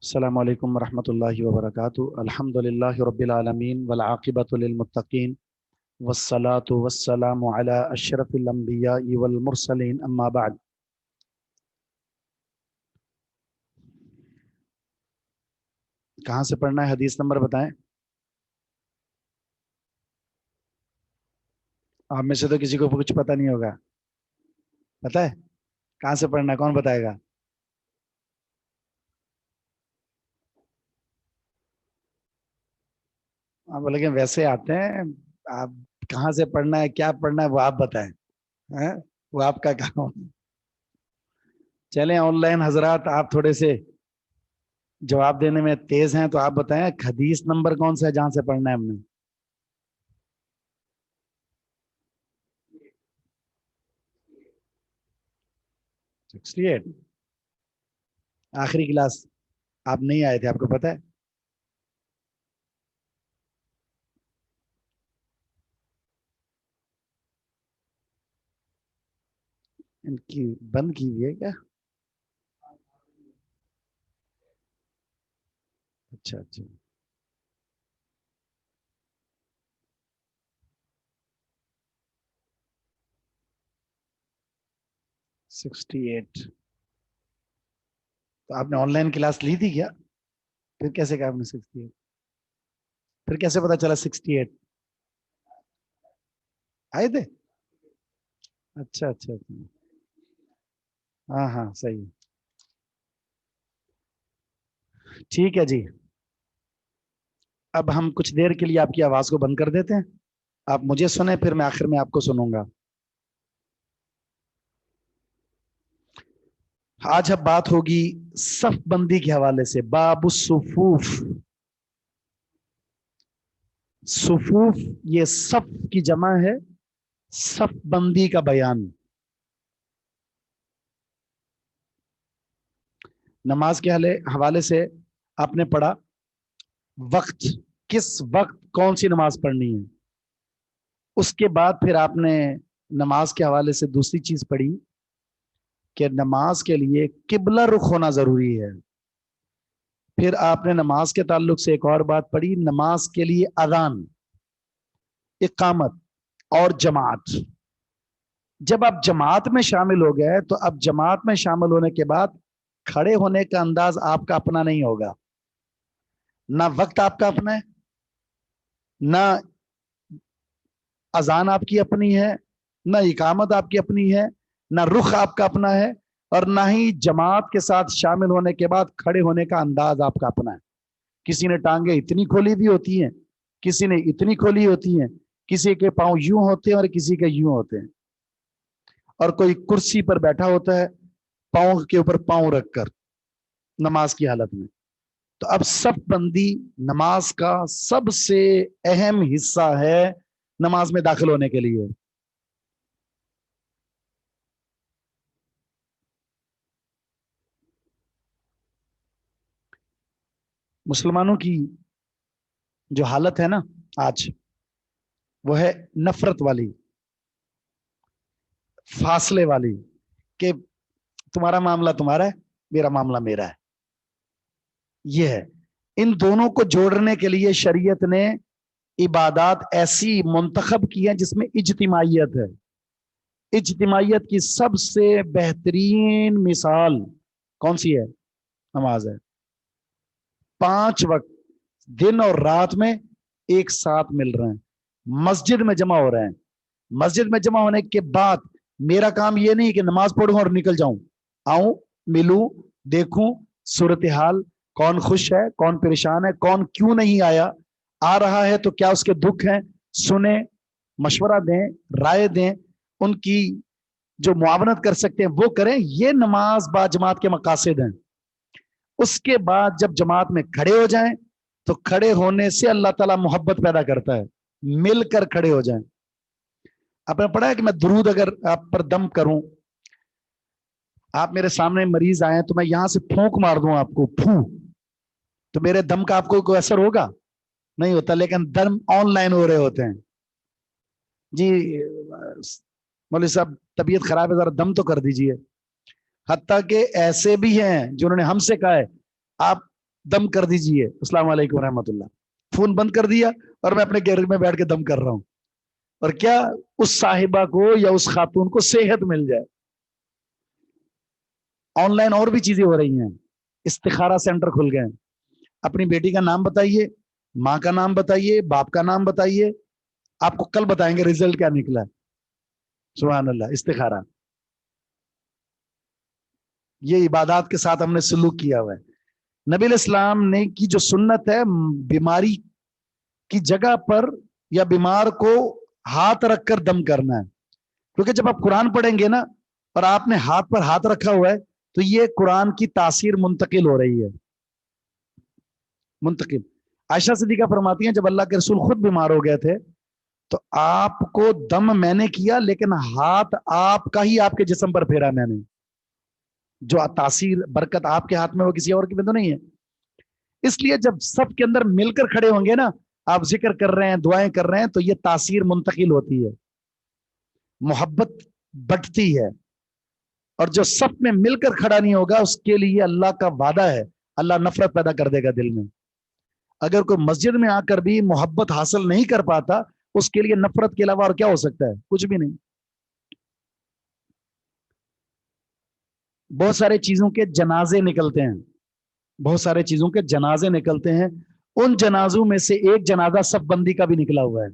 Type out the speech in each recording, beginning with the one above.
السلام علیکم ورحمۃ اللہ وبرکاتہ۔ الحمد للہ رب العالمین والعاقبۃ للمتقین والصلاۃ والسلام علی اشرف الانبیاء والمرسلین، اما بعد۔ کہاں سے پڑھنا ہے؟ حدیث نمبر بتائیں۔ آپ میں سے تو کسی کو کچھ پتہ نہیں ہوگا، پتہ ہے کہاں سے پڑھنا ہے؟ کون بتائے گا؟ آپ بولے کہ ویسے آتے ہیں، آپ کہاں سے پڑھنا ہے، کیا پڑھنا ہے وہ آپ بتائیں، ہاں؟ وہ آپ کا کام۔ چلیں آن لائن حضرات، آپ تھوڑے سے جواب دینے میں تیز ہیں، تو آپ بتائیں حدیث نمبر کون سا ہے جہاں سے پڑھنا ہے ہم نے؟ 68۔ آخری کلاس آپ نہیں آئے تھے، آپ کو پتہ ہے؟ ان کی بند کی ہوئی ہے کیا؟ اچھا اچھا، 68۔ تو آپ نے آن لائن کلاس لی تھی کیا؟ پھر کیسے کہا آپ نے 68؟ پھر کیسے پتا چلا 68 آئے تھے؟ اچھا اچھا اچھا، ہاں ہاں صحیح، ٹھیک ہے جی۔ اب ہم کچھ دیر کے لیے آپ کی آواز کو بند کر دیتے ہیں، آپ مجھے سنیں، پھر میں آخر میں آپ کو سنوں گا۔ آج اب بات ہوگی صف بندی کے حوالے سے، باب الصفوف۔ صفوف یہ صف کی جمع ہے، صف بندی کا بیان۔ نماز کے حوالے سے آپ نے پڑھا وقت، کس وقت کون سی نماز پڑھنی ہے۔ اس کے بعد پھر آپ نے نماز کے حوالے سے دوسری چیز پڑھی کہ نماز کے لیے قبلہ رخ ہونا ضروری ہے۔ پھر آپ نے نماز کے تعلق سے ایک اور بات پڑھی، نماز کے لیے اذان، اقامت اور جماعت۔ جب آپ جماعت میں شامل ہو گئے تو اب جماعت میں شامل ہونے کے بعد کھڑے ہونے کا انداز آپ کا اپنا نہیں ہوگا، نہ وقت آپ کا اپنا ہے، نہ اذان آپ کی اپنی ہے، نہ اقامت آپ کی اپنی ہے، نہ رخ آپ کا اپنا ہے، اور نہ ہی جماعت کے ساتھ شامل ہونے کے بعد کھڑے ہونے کا انداز آپ کا اپنا ہے۔ کسی نے ٹانگیں اتنی کھولی بھی ہوتی ہیں، کسی نے اتنی کھولی ہوتی ہیں، کسی کے پاؤں یوں ہوتے ہیں اور کسی کے یوں ہوتے ہیں، اور کوئی کرسی پر بیٹھا ہوتا ہے پاؤں کے اوپر پاؤں رکھ کر نماز کی حالت میں۔ تو اب صف بندی نماز کا سب سے اہم حصہ ہے نماز میں داخل ہونے کے لیے۔ مسلمانوں کی جو حالت ہے نا آج، وہ ہے نفرت والی، فاصلے والی، کہ تمہارا معاملہ تمہارا ہے، میرا معاملہ میرا ہے۔ یہ ہے، ان دونوں کو جوڑنے کے لیے شریعت نے عبادات ایسی منتخب کی ہیں جس میں اجتماعیت ہے۔ اجتماعیت کی سب سے بہترین مثال کون سی ہے؟ نماز ہے۔ 5 وقت دن اور رات میں ایک ساتھ مل رہے ہیں، مسجد میں جمع ہو رہے ہیں۔ مسجد میں جمع ہونے کے بعد میرا کام یہ نہیں کہ نماز پڑھوں اور نکل جاؤں، آؤں، ملوں، دیکھوں صورتحال، کون خوش ہے، کون پریشان ہے، کون کیوں نہیں آیا، آ رہا ہے تو کیا اس کے دکھ ہیں، سنیں، مشورہ دیں، رائے دیں، ان کی جو معاونت کر سکتے ہیں وہ کریں۔ یہ نماز با جماعت کے مقاصد ہیں۔ اس کے بعد جب جماعت میں کھڑے ہو جائیں تو کھڑے ہونے سے اللہ تعالیٰ محبت پیدا کرتا ہے، مل کر کھڑے ہو جائیں۔ آپ نے پڑھا ہے کہ میں درود اگر آپ پر دم کروں، آپ میرے سامنے مریض آئے تو میں یہاں سے پھونک مار دوں آپ کو، تو میرے دم کا آپ کو کوئی اثر ہوگا؟ نہیں ہوتا، لیکن دم آن لائن ہو رہے ہوتے ہیں۔ جی مولوی صاحب طبیعت خراب ہے، ذرا دم تو کر دیجئے، حتیٰ کہ ایسے بھی ہیں جنہوں نے ہم سے کہا ہے آپ دم کر دیجئے، السلام علیکم ورحمۃ اللہ، فون بند کر دیا اور میں اپنے گیلری میں بیٹھ کے دم کر رہا ہوں، اور کیا اس صاحبہ کو یا اس خاتون کو صحت مل جائے۔ آن لائن اور بھی چیزیں ہو رہی ہیں، استخارہ سینٹر کھل گئے ہیں، اپنی بیٹی کا نام بتائیے، ماں کا نام بتائیے، باپ کا نام بتائیے، آپ کو کل بتائیں گے رزلٹ کیا نکلا۔ سبحان اللہ، استخارہ، یہ عبادات کے ساتھ ہم نے سلوک کیا ہوا ہے۔ نبی علیہ السلام نے کی جو سنت ہے، بیماری کی جگہ پر یا بیمار کو ہاتھ رکھ کر دم کرنا ہے، کیونکہ جب آپ قرآن پڑھیں گے نا اور آپ نے ہاتھ پر ہاتھ رکھا ہوا ہے تو یہ قرآن کی تاثیر منتقل ہو رہی ہے، منتقل۔ عائشہ صدیقہ فرماتی ہیں جب اللہ کے رسول خود بیمار ہو گئے تھے تو آپ کو دم میں نے کیا، لیکن ہاتھ آپ کا ہی آپ کے جسم پر پھیرا میں نے، جو تاثیر برکت آپ کے ہاتھ میں وہ کسی اور کی میں تو نہیں ہے۔ اس لیے جب سب کے اندر مل کر کھڑے ہوں گے نا، آپ ذکر کر رہے ہیں، دعائیں کر رہے ہیں، تو یہ تاثیر منتقل ہوتی ہے، محبت بٹتی ہے۔ اور جو سب میں مل کر کھڑا نہیں ہوگا اس کے لیے اللہ کا وعدہ ہے، اللہ نفرت پیدا کر دے گا دل میں۔ اگر کوئی مسجد میں آ کر بھی محبت حاصل نہیں کر پاتا، اس کے لیے نفرت کے علاوہ اور کیا ہو سکتا ہے؟ کچھ بھی نہیں۔ بہت سارے چیزوں کے جنازے نکلتے ہیں، بہت سارے چیزوں کے جنازے نکلتے ہیں، ان جنازوں میں سے ایک جنازہ صف بندی کا بھی نکلا ہوا ہے۔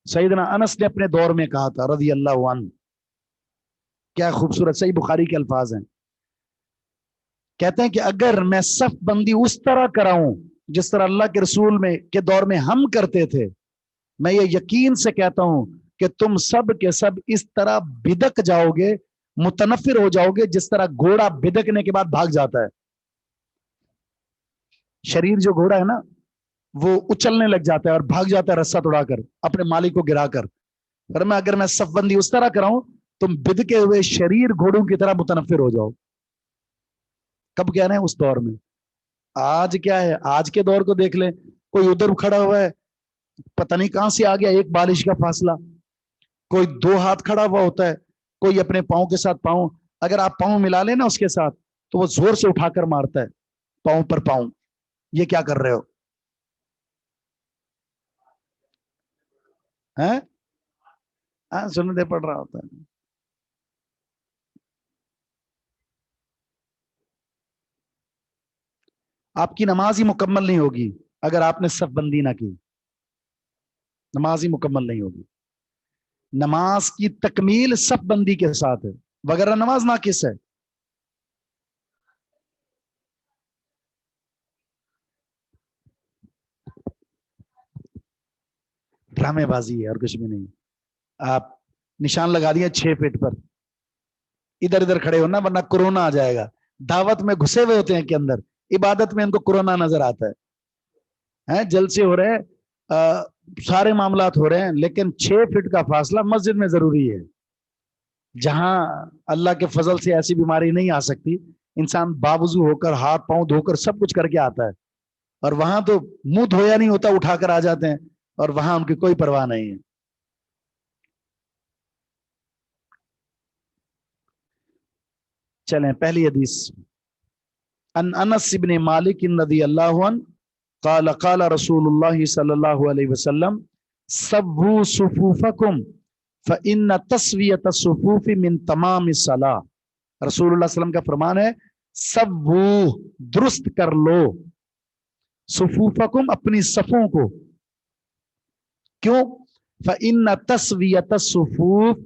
سیدنا انس نے اپنے دور میں کہا تھا رضی اللہ عنہ، کیا خوبصورت، صحیح بخاری کے الفاظ ہیں، کہتے ہیں کہ اگر میں صف بندی اس طرح کراؤں جس طرح اللہ کے رسول میں کے دور میں ہم کرتے تھے، میں یہ یقین سے کہتا ہوں کہ تم سب کے سب اس طرح بدک جاؤ گے، متنفر ہو جاؤ گے جس طرح گھوڑا بدکنے کے بعد بھاگ جاتا ہے۔ شریر جو گھوڑا ہے نا وہ اچلنے لگ جاتا ہے اور بھاگ جاتا ہے رسہ توڑا کر اپنے مالک کو گرا کر۔ فرمایا اگر میں صف بندی اس طرح کراؤں تم بدکے ہوئے شریر گھوڑوں کی طرح متنفر ہو جاؤ۔ کب کہہ رہے ہیں؟ اس دور میں۔ آج کیا ہے؟ آج کے دور کو دیکھ لیں، کوئی ادھر کھڑا ہوا ہے، پتہ نہیں کہاں سے آ گیا ایک بالش کا فاصلہ، کوئی دو ہاتھ کھڑا ہوا ہوتا ہے، کوئی اپنے پاؤں کے ساتھ پاؤں، اگر آپ پاؤں ملا لیں نا اس کے ساتھ تو وہ زور سے اٹھا کر مارتا ہے پاؤں پر پاؤں۔ یہ کیا کر رہے ہو؟ ہاں سنتے پڑ رہا ہوتا ہے۔ آپ کی نماز ہی مکمل نہیں ہوگی اگر آپ نے صف بندی نہ کی، نماز ہی مکمل نہیں ہوگی۔ نماز کی تکمیل صف بندی کے ساتھ ہے، وغیرہ نماز ناقص ہے۔ ڈرامے بازی ہے اور کچھ بھی نہیں۔ آپ نشان لگا دیا 6 فٹ پر، ادھر ادھر کھڑے ہونا ورنہ کورونا آ جائے گا۔ دعوت میں گھسے ہوئے ہوتے ہیں کہ اندر، عبادت میں ان کو کورونا نظر آتا ہے، جلسے ہو رہے ہیں، سارے معاملات ہو رہے ہیں، لیکن 6 فٹ کا فاصلہ مسجد میں ضروری ہے، جہاں اللہ کے فضل سے ایسی بیماری نہیں آ سکتی، انسان باوضو ہو کر ہاتھ پاؤں دھو کر سب کچھ کر کے آتا ہے، اور وہاں تو منہ دھویا نہیں ہوتا اٹھا کر آ جاتے ہیں، اور وہاں ان کی کوئی پرواہ نہیں ہے۔ چلیں پہلی حدیث، ان انس بن مالک رضی اللہ عنہ قال قال رسول اللہ صلی اللہ علیہ وسلم سووا صفوفکم فإن تسویۃ الصفوف من تمام الصلاۃ۔ رسول اللہ صلی اللہ علیہ وسلم کا فرمان ہے سووا، درست کر لو، صفوفکم، اپنی صفوں کو، کیوں؟ فإن تسویۃ الصفوف،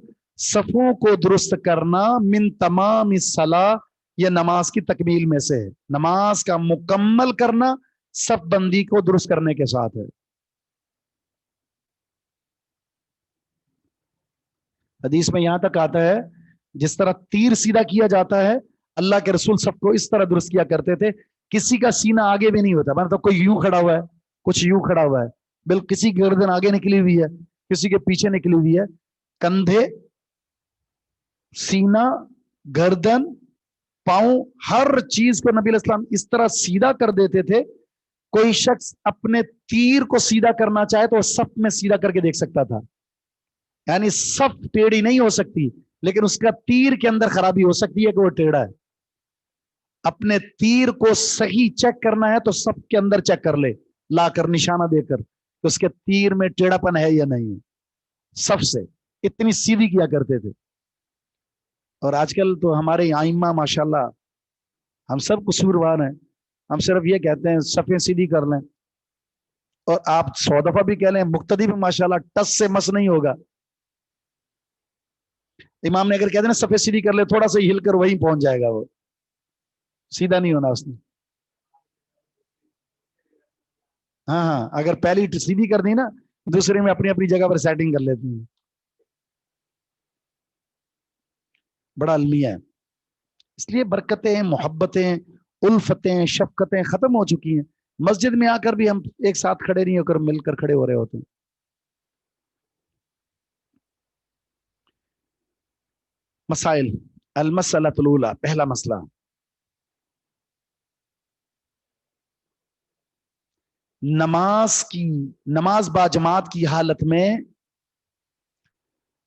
صفوں کو درست کرنا، من تمام الصلاۃ، یہ نماز کی تکمیل میں سے ہے، نماز کا مکمل کرنا صف بندی کو درست کرنے کے ساتھ ہے۔ حدیث میں یہاں تک آتا ہے جس طرح تیر سیدھا کیا جاتا ہے، اللہ کے رسول سب کو اس طرح درست کیا کرتے تھے، کسی کا سینہ آگے بھی نہیں ہوتا، مطلب کوئی یوں کھڑا ہوا ہے، کچھ یوں کھڑا ہوا ہے، بالکل کسی کی گردن آگے نکلی ہوئی ہے، کسی کے پیچھے نکلی ہوئی ہے، کندھے، سینہ، گردن، پاؤں، ہر چیز کو نبی علیہ السلام اس طرح سیدھا کر دیتے تھے، کوئی شخص اپنے تیر کو سیدھا کرنا چاہے تو صف میں سیدھا کر کے دیکھ سکتا تھا، یعنی صف ٹیڑھی نہیں ہو سکتی لیکن اس کا تیر کے اندر خرابی ہو سکتی ہے کہ وہ ٹیڑھا ہے. اپنے تیر کو صحیح چیک کرنا ہے تو سب کے اندر چیک کر لے, لا کر نشانہ دے کر کہ اس کے تیر میں ٹیڑھا پن ہے یا نہیں. سب سے اتنی سیدھی کیا کرتے تھے. اور آج کل تو ہمارے آئمہ ماشاءاللہ ہم سب قصوروار ہیں, ہم صرف یہ کہتے ہیں صفیں سیدھی کر لیں, اور آپ 100 دفعہ بھی کہہ لیں مقتدی بھی ماشاءاللہ ٹس سے مس نہیں ہوگا. امام نے اگر کہتے ہیں صفیں سیدھی کر لے, تھوڑا سا ہل کر وہیں پہنچ جائے گا, وہ سیدھا نہیں ہونا اس نے. ہاں ہاں, اگر پہلی سیدھی کر دی نا, دوسرے میں اپنی اپنی جگہ پر سیٹنگ کر لیتے ہیں. بڑا المیہ ہے. اس لیے برکتیں, محبتیں, الفتیں, شفقتیں ختم ہو چکی ہیں. مسجد میں آ کر بھی ہم ایک ساتھ کھڑے نہیں ہو کر مل کر کھڑے ہو رہے ہوتے ہیں. مسائل. المسئلۃ الاولی, پہلا مسئلہ, نماز با جماعت کی حالت میں,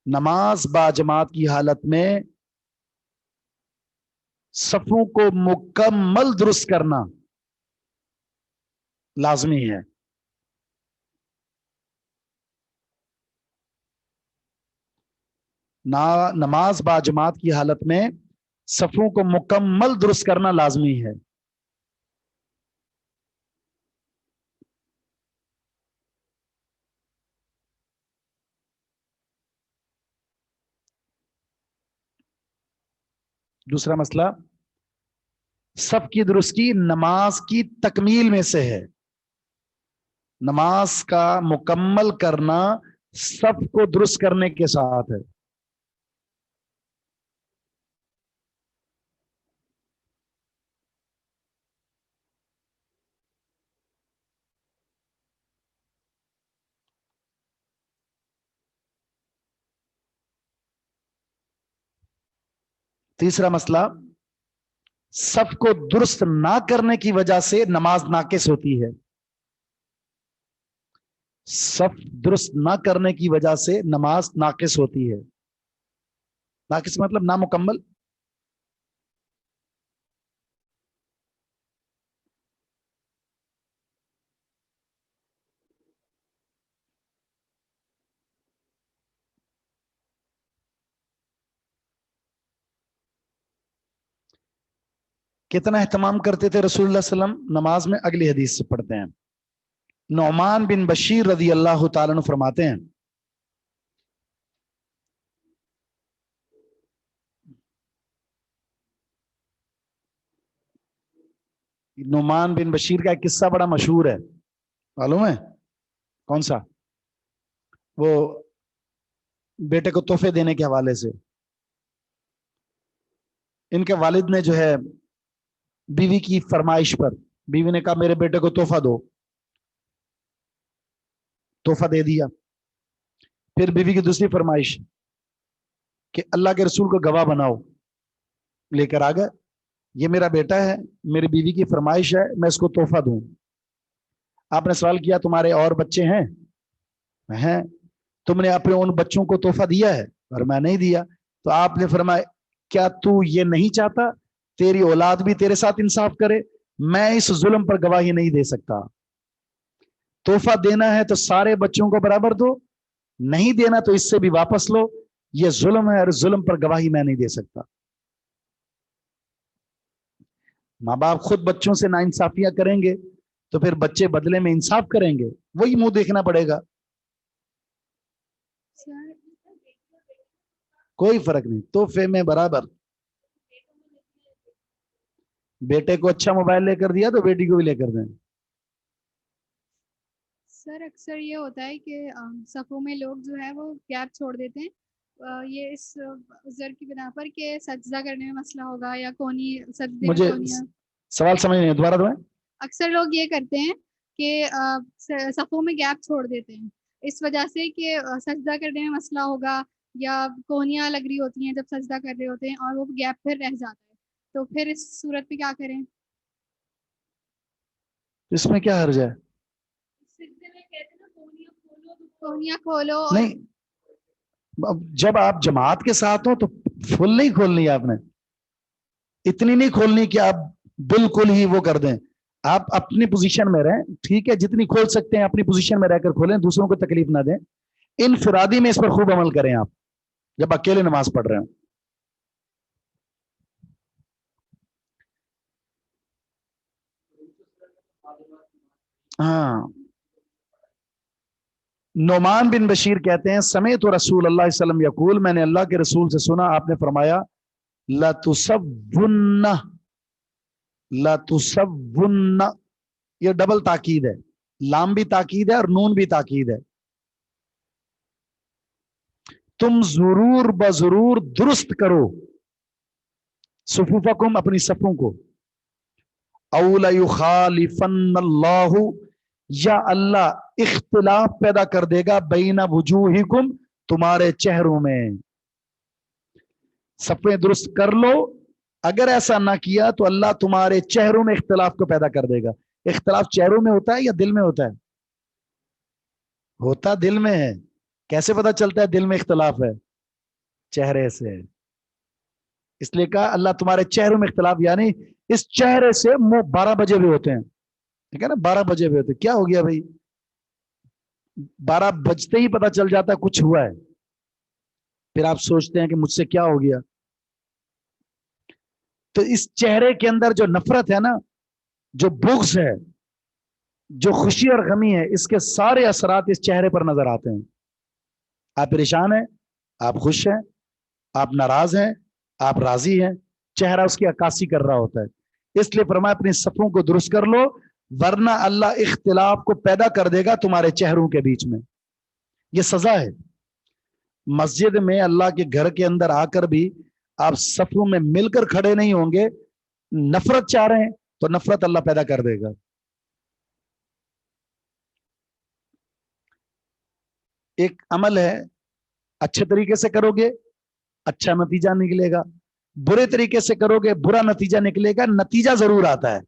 نماز با جماعت کی حالت میں صفوں کو مکمل درست کرنا لازمی ہے. نماز با جماعت کی حالت میں صفوں کو مکمل درست کرنا لازمی ہے. دوسرا مسئلہ, صف کی درستی نماز کی تکمیل میں سے ہے. نماز کا مکمل کرنا صف کو درست کرنے کے ساتھ ہے. تیسرا مسئلہ, صف کو درست نہ کرنے کی وجہ سے نماز ناقص ہوتی ہے. صف درست نہ کرنے کی وجہ سے نماز ناقص ہوتی ہے. ناقص مطلب نامکمل. کتنا اہتمام کرتے تھے رسول اللہ صلی اللہ علیہ وسلم نماز میں, اگلی حدیث سے پڑھتے ہیں. نعمان بن بشیر رضی اللہ تعالیٰ عنہ فرماتے ہیں, نعمان بن بشیر کا ایک قصہ بڑا مشہور ہے, معلوم ہے کون سا؟ وہ بیٹے کو تحفے دینے کے حوالے سے. ان کے والد نے جو ہے بیوی کی فرمائش پر, بیوی نے کہا میرے بیٹے کو تحفہ دو, تحفہ دے دیا. پھر بیوی کی دوسری فرمائش کہ اللہ کے رسول کو گواہ بناؤ, لے کر آ گئے, یہ میرا بیٹا ہے, میری بیوی کی فرمائش ہے, میں اس کو تحفہ دوں. آپ نے سوال کیا تمہارے اور بچے ہیں؟ ہیں. تم نے اپنے ان بچوں کو تحفہ دیا ہے؟ اور میں نہیں دیا. تو آپ نے فرمایا کیا تو یہ نہیں چاہتا تیری اولاد بھی تیرے ساتھ انصاف کرے؟ میں اس ظلم پر گواہی نہیں دے سکتا. تحفہ دینا ہے تو سارے بچوں کو برابر دو, نہیں دینا تو اس سے بھی واپس لو. یہ ظلم ہے اور ظلم پر گواہی میں نہیں دے سکتا. ماں باپ خود بچوں سے ناانصافیاں کریں گے تو پھر بچے بدلے میں انصاف کریں گے, وہی منہ دیکھنا پڑے گا. کوئی فرق نہیں, تحفے میں برابر. بیٹے کو اچھا موبائل لے کر دیا تو بیٹی کو بھی لے کر دیں. سر اکثر یہ ہوتا ہے کہ صفوں میں لوگ جو ہے وہ گیپ چھوڑ دیتے ہیں, یہ اس عذر کی بنا پر کہ سجدہ کرنے میں مسئلہ ہوگا یا کونی سجدے میں مجھے کونیاں. سوال سمجھ نہیں, دوبارہ دیں. اکثر لوگ یہ کرتے ہیں کہ صفوں میں گیپ چھوڑ دیتے ہیں اس وجہ سے کہ سجدہ کرنے میں مسئلہ ہوگا یا کونیاں لگ رہی ہوتی ہیں جب سجدہ کر رہے ہوتے ہیں اور وہ گیپ پھر رہ جاتا ہے. تو پھر اس صورت میں کیا کریں؟ اس میں کیا حرج ہے؟ سجدے میں کہتے ہیں نا کونیاں کھولو اور نہیں, اب جب آپ جماعت کے ساتھ ہو تو فل نہیں کھولنی ہے آپ نے, اتنی نہیں کھولنی کہ آپ بالکل ہی وہ کر دیں. آپ اپنی پوزیشن میں رہیں, ٹھیک ہے, جتنی کھول سکتے ہیں اپنی پوزیشن میں رہ کر کھولیں, دوسروں کو تکلیف نہ دیں. انفرادی میں اس پر خوب عمل کریں آپ جب اکیلے نماز پڑھ رہے ہوں. ہاں, نعمان بن بشیر کہتے ہیں سمیت رسول اللہ صلی اللہ علیہ وسلم یقول, میں نے اللہ کے رسول سے سنا, آپ نے فرمایا لَتُسَوُّنَّ, لَتُسَوُّنَّ, یہ ڈبل تاکید ہے, لام بھی تاکید ہے اور نون بھی تاکید ہے. تم ضرور بضرور درست کرو صفوفکم, اپنی صفوں کو. او لیخالفن اللہ, یا اللہ اختلاف پیدا کر دے گا بین وجوہکم, تمہارے چہروں میں. صفیں درست کر لو, اگر ایسا نہ کیا تو اللہ تمہارے چہروں میں اختلاف کو پیدا کر دے گا. اختلاف چہروں میں ہوتا ہے یا دل میں ہوتا ہے؟ ہوتا دل میں ہے. کیسے پتا چلتا ہے دل میں اختلاف ہے؟ چہرے سے. اس لیے کہا اللہ تمہارے چہروں میں اختلاف, یعنی اس چہرے سے منہ 12 بجے ہوئے ہوتے ہیں, ٹھیک ہے نا, 12 بجے ہوئے ہوتے. کیا ہو گیا بھائی, 12 بجتے ہی پتا چل جاتا ہے کچھ ہوا ہے. پھر آپ سوچتے ہیں کہ مجھ سے کیا ہو گیا. تو اس چہرے کے اندر جو نفرت ہے نا, جو بغض ہے, جو خوشی اور غمی ہے, اس کے سارے اثرات اس چہرے پر نظر آتے ہیں. آپ پریشان ہیں, آپ خوش ہیں, آپ ناراض ہیں, آپ راضی ہیں, چہرہ اس کی عکاسی کر رہا ہوتا ہے. اس لیے فرمایا اپنی صفوں کو درست کر لو, ورنہ اللہ اختلاف کو پیدا کر دے گا تمہارے چہروں کے بیچ میں. یہ سزا ہے. مسجد میں اللہ کے گھر کے اندر آ کر بھی آپ صفوں میں مل کر کھڑے نہیں ہوں گے, نفرت چاہ رہے ہیں تو نفرت اللہ پیدا کر دے گا. ایک عمل ہے, اچھے طریقے سے کرو گے اچھا نتیجہ نکلے گا, برے طریقے سے کرو گے برا نتیجہ نکلے گا. نتیجہ ضرور آتا ہے,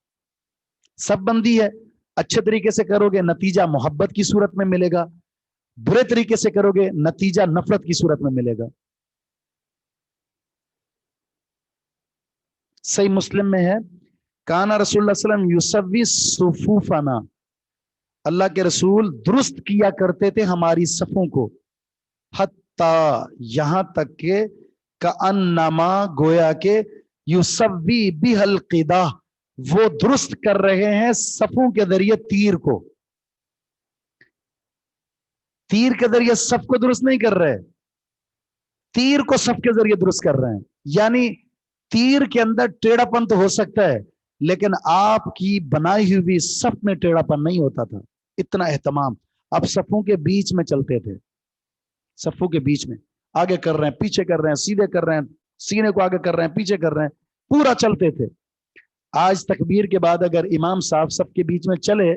سب بندی ہے. اچھے طریقے سے کرو گے نتیجہ محبت کی صورت میں ملے گا, برے طریقے سے کرو گے نتیجہ نفرت کی صورت میں ملے گا. صحیح مسلم میں ہے, کانا رسول اللہ صلی اللہ علیہ وسلم یسوی صفوفنا, اللہ کے رسول درست کیا کرتے تھے ہماری صفوں کو, حتی یہاں تک کہ کأنما گویا کہ یسوی بہ القدح, وہ درست کر رہے ہیں صفوں کے ذریعے تیر کو. تیر کے ذریعے صف کو درست نہیں کر رہے, تیر کو صف کے ذریعے درست کر رہے ہیں. یعنی تیر کے اندر ٹیڑھا پن تو ہو سکتا ہے, لیکن آپ کی بنائی ہوئی صف میں ٹیڑھا پن نہیں ہوتا تھا. اتنا اہتمام. آپ صفوں کے بیچ میں چلتے تھے, صفوں کے بیچ میں آگے کر رہے ہیں پیچھے کر رہے ہیں, سیدھے کر رہے ہیں, سینے کو آگے کر رہے ہیں پیچھے کر رہے ہیں, پورا چلتے تھے. آج تکبیر کے بعد اگر امام صاحب سب کے بیچ میں چلے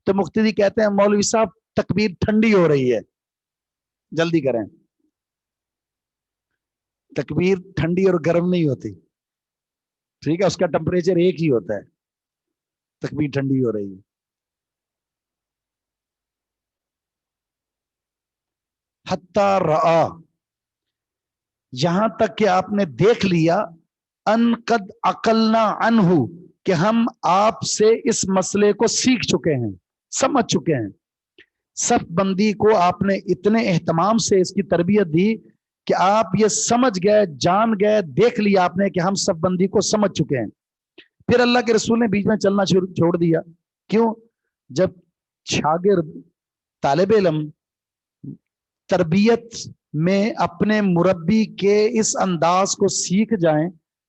تو مقتدی کہتے ہیں مولوی صاحب تکبیر ٹھنڈی ہو رہی ہے, جلدی کریں. تکبیر ٹھنڈی اور گرم نہیں ہوتی, ٹھیک ہے, اس کا ٹمپریچر ایک ہی ہوتا ہے. تکبیر ٹھنڈی ہو رہی ہے. حتی رآ, یہاں تک کہ آپ نے دیکھ لیا, ان قد عقلنا عنہ, کہ ہم آپ سے اس مسئلے کو سیکھ چکے ہیں, سمجھ چکے ہیں. صف بندی کو آپ نے اتنے اہتمام سے اس کی تربیت دی کہ آپ یہ سمجھ گئے, جان گئے, دیکھ لیا آپ نے کہ ہم صف بندی کو سمجھ چکے ہیں. پھر اللہ کے رسول نے بیچ میں چلنا چھوڑ دیا. کیوں؟ جب شاگرد طالب علم تربیت میں اپنے مربی کے اس انداز کو سیکھ جائیں,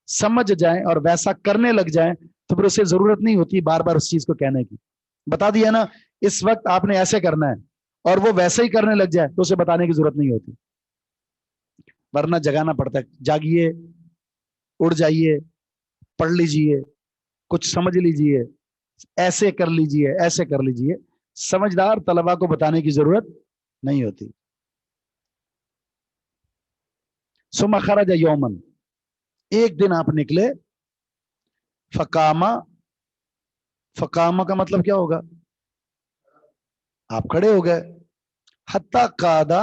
سمجھ جائیں اور ویسا کرنے لگ جائیں تو پھر اسے ضرورت نہیں ہوتی بار بار اس چیز کو کہنے کی. بتا دیا نا اس وقت آپ نے ایسے کرنا ہے, اور وہ ویسے ہی کرنے لگ جائے تو اسے بتانے کی ضرورت نہیں ہوتی, ورنہ جگانا پڑتا ہے. جاگیے, اڑ جائیے, پڑھ لیجئے, کچھ سمجھ لیجئے, ایسے کر لیجئے, ایسے کر لیجئے. سمجھدار طلبا کو بتانے کی ضرورت نہیں ہوتی. ثم خرج یومن, ایک دن آپ نکلے, فقامہ, فقامہ کا مطلب کیا ہوگا؟ آپ کھڑے ہو گئے. حتی قادا,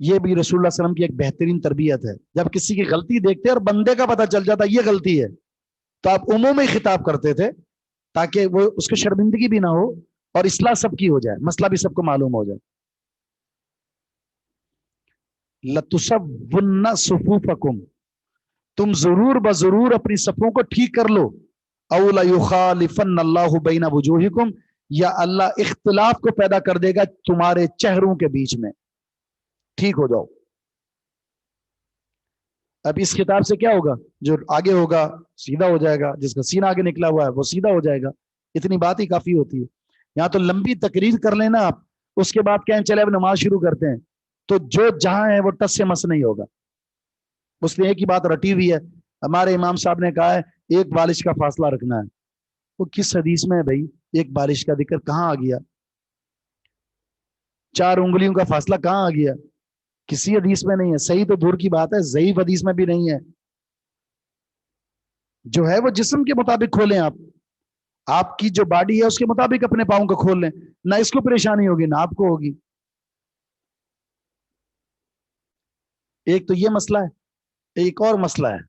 یہ بھی رسول اللہ صلی اللہ علیہ وسلم کی ایک بہترین تربیت ہے. جب کسی کی غلطی دیکھتے اور بندے کا پتہ چل جاتا یہ غلطی ہے تو آپ عمومی خطاب کرتے تھے تاکہ وہ اس کو شرمندگی بھی نہ ہو اور اصلاح سب کی ہو جائے, مسئلہ بھی سب کو معلوم ہو جائے. لَتُسَوُّنَّ صُفُوفَكُمْ, تم ضرور بضرور اپنی صفوں کو ٹھیک کر لو. اَوْ لَيُخَالِفَنَّ اللَّهُ بَيْنَ وُجُوهِكُمْ, یا اللہ اختلاف کو پیدا کر دے گا تمہارے چہروں کے بیچ میں. ٹھیک ہو جاؤ. اب اس خطاب سے کیا ہوگا؟ جو آگے ہوگا سیدھا ہو جائے گا, جس کا سینہ آگے نکلا ہوا ہے وہ سیدھا ہو جائے گا. اتنی بات ہی کافی ہوتی ہے. یہاں تو لمبی تقریر کر لینا آپ, اس کے بعد کہیں چلے اب نماز شروع کرتے ہیں, تو جو جہاں ہے وہ ٹس سے مس نہیں ہوگا. اس نے ایک ہی بات رٹی ہوئی ہے. ہمارے امام صاحب نے کہا ہے ایک بالش کا فاصلہ رکھنا ہے. وہ کس حدیث میں ہے بھائی؟ ایک بالش کا ذکر کہاں آ گیا؟ 4 انگلیوں کا فاصلہ کہاں آ گیا؟ کسی حدیث میں نہیں ہے. صحیح تو دور کی بات ہے, ضعیف حدیث میں بھی نہیں ہے. جو ہے وہ جسم کے مطابق کھولیں. آپ کی جو باڈی ہے اس کے مطابق اپنے پاؤں کو کھول لیں, نہ اس کو پریشانی ہوگی نہ آپ کو ہوگی. ایک تو یہ مسئلہ ہے. ایک اور مسئلہ ہے,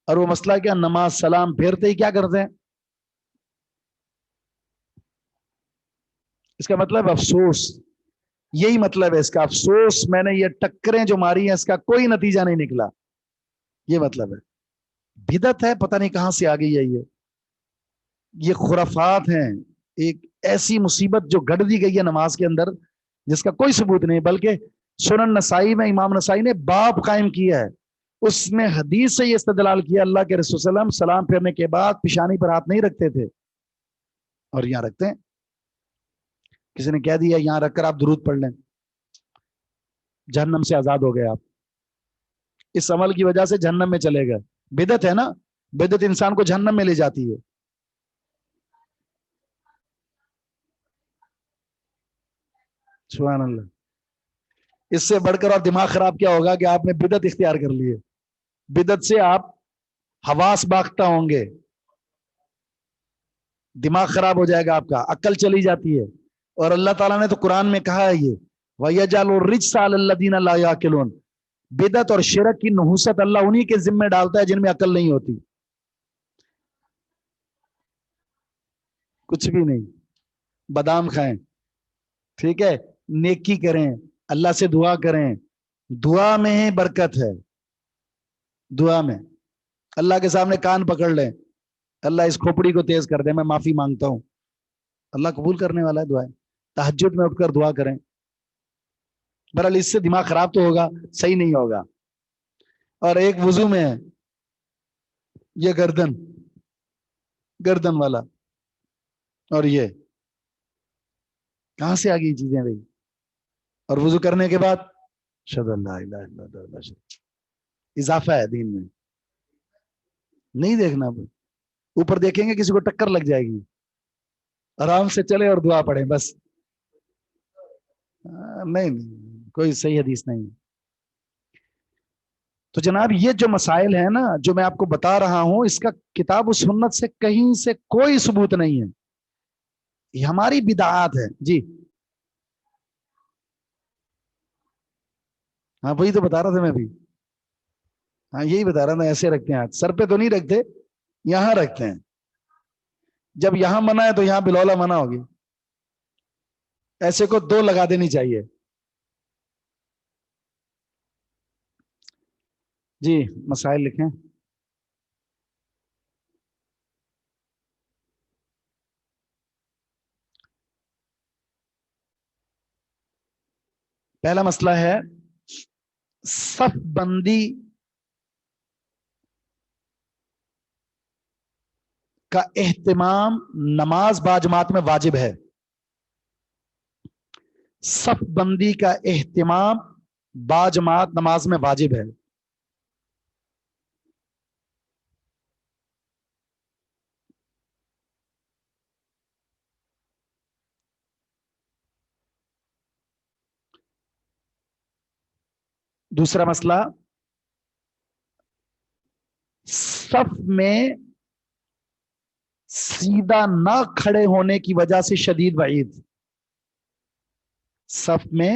اور وہ مسئلہ کیا؟ نماز سلام پھیرتے ہی کیا کرتے ہیں؟ اس کا مطلب افسوس. یہی مطلب ہے اس کا, افسوس میں نے یہ ٹکریں جو ماری ہیں اس کا کوئی نتیجہ نہیں نکلا. یہ مطلب ہے. بدعت ہے, پتہ نہیں کہاں سے آ گئی ہے. یہ خرافات ہیں. ایک ایسی مصیبت جو گڑ دی گئی ہے نماز کے اندر جس کا کوئی ثبوت نہیں, بلکہ سنن نسائی میں امام نسائی نے باب قائم کیا ہے, اس میں حدیث سے یہ استدلال کیا اللہ کے رسول صلی اللہ علیہ وسلم سلام پھیرنے کے بعد پیشانی پر ہاتھ نہیں رکھتے تھے, اور یہاں رکھتے ہیں. کسی نے کہہ دیا یہاں رکھ کر آپ درود پڑھ لیں, جہنم سے آزاد ہو گئے آپ. اس عمل کی وجہ سے جہنم میں چلے گئے. بدعت ہے نا, بدعت انسان کو جہنم میں لے جاتی ہے. سبحان اللہ. اس سے بڑھ کر اور دماغ خراب کیا ہوگا کہ آپ نے بدعت اختیار کر لی ہے. بدعت سے آپ حواس باختہ ہوں گے, دماغ خراب ہو جائے گا آپ کا, عقل چلی جاتی ہے. اور اللہ تعالیٰ نے تو قرآن میں کہا ہے یہ وَيَجْعَلُ الرِّجْسَ عَلَى الَّذِينَ لَا يَعْقِلُونَ, بدعت اور شرک کی نحوست اللہ انہی کے ذمہ ڈالتا ہے جن میں عقل نہیں ہوتی. کچھ بھی نہیں. بادام کھائیں, ٹھیک ہے, نیکی کریں, اللہ سے دعا کریں, دعا میں ہی برکت ہے. دعا میں اللہ کے سامنے کان پکڑ لیں, اللہ اس کھوپڑی کو تیز کر دے, میں معافی مانگتا ہوں. اللہ قبول کرنے والا ہے دعائیں. تہجد میں اٹھ کر دعا کریں. بہرحال اس سے دماغ خراب تو ہوگا, صحیح نہیں ہوگا. اور ایک وضو میں ہے یہ گردن والا, اور یہ کہاں سے آ گئی چیزیں بھائی؟ اور وضو کرنے کے بعد اشہد ان لا الہ الا اللہ, اضافہ ہے دین میں. نہیں دیکھنا, اوپر دیکھیں گے کسی کو ٹکر لگ جائے گی. آرام سے چلے اور دعا پڑھیں بس. نہیں, کوئی صحیح حدیث نہیں. تو جناب یہ جو مسائل ہیں نا جو میں آپ کو بتا رہا ہوں, اس کا کتاب و سنت سے کہیں سے کوئی ثبوت نہیں ہے. یہ ہماری بدعات ہے. جی ہاں, وہی تو بتا رہا تھا میں بھی. ہاں یہی بتا رہا تھا, ایسے رکھتے ہیں ہاتھ سر پہ تو نہیں رکھتے, یہاں رکھتے ہیں. جب یہاں منع ہے تو یہاں بلولا منع ہوگی. ایسے کو 2 لگا دینی چاہیے. جی مسائل لکھیں. پہلا مسئلہ ہے صف بندی کا اہتمام نماز باجماعت میں واجب ہے. صف بندی کا اہتمام باجماعت نماز میں واجب ہے. دوسرا مسئلہ, صف میں سیدھا نہ کھڑے ہونے کی وجہ سے شدید وعید. صف میں